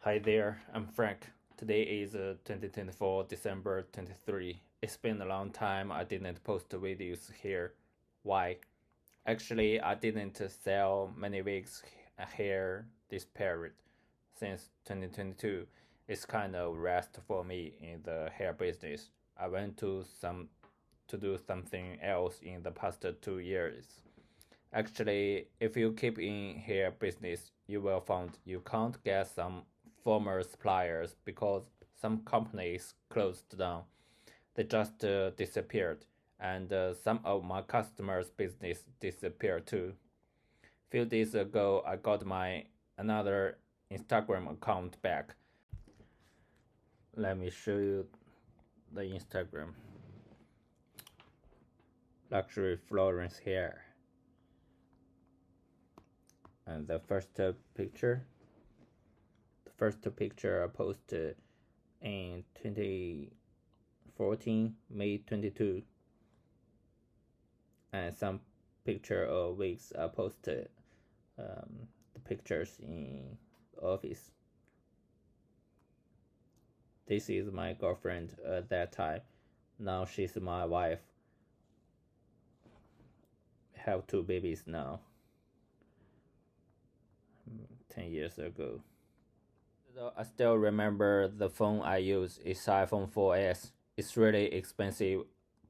Hi there, I'm Frank. Today is 2024 December 23. It's been a long time I didn't post videos here. Why? Actually, I didn't sell many wigs here this period. Since 2022, it's kind of rest for me in the hair business. I went to do something else in the past 2 years. Actually, if you keep in hair business, you will find you can't get some former suppliers because some companies closed down. They just disappeared, and some of my customers' business disappeared too. Few days ago, I got my another Instagram account back. Let me show you the Instagram. Luxury Florence hair. And the first picture I posted in 2014 May 22, and some picture of wigs I posted the pictures in office. This is my girlfriend at that time. Now she's my wife. Have two babies now. 10 years ago. I still remember the phone I use is iPhone 4S. It's really expensive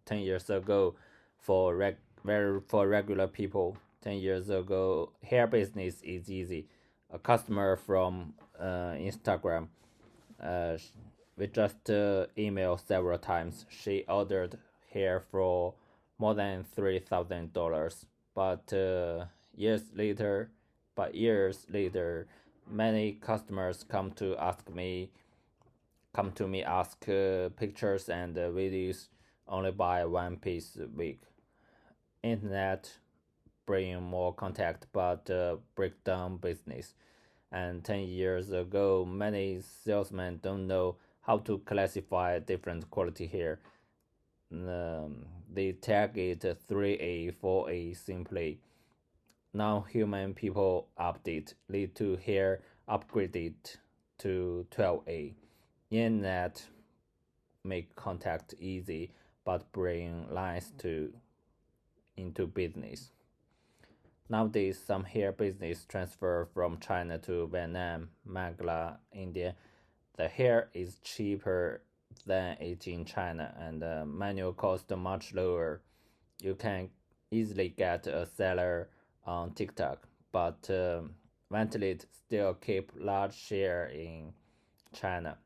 10 years ago for regular people. 10 years ago, hair business is easy. A customer from Instagram, uh, we just emailed several times. She ordered hair for more than $3,000. But years later, many customers come to me ask pictures and videos only buy one piece a week. Internet bring more contact but break down business. And 10 years ago, many salesmen don't know how to classify different quality hair. They tag it 3A, 4A simply. Now human people update lead to hair upgraded to 12A. Internet make contact easy but bring lines into business. Nowadays, some hair business transfer from China to Vietnam, Bangladesh, India. The hair is cheaper than it in China, and manual cost much lower. You can easily get a seller on TikTok, but Ventilate still keep large share in China.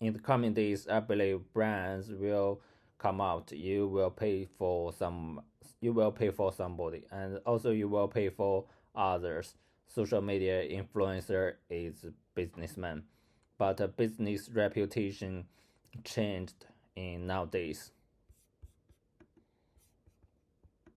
In the coming days, I believe brands will come out. You will pay for somebody, and also you will pay for others. Social media influencer is businessman, but a business reputation changed in nowadays.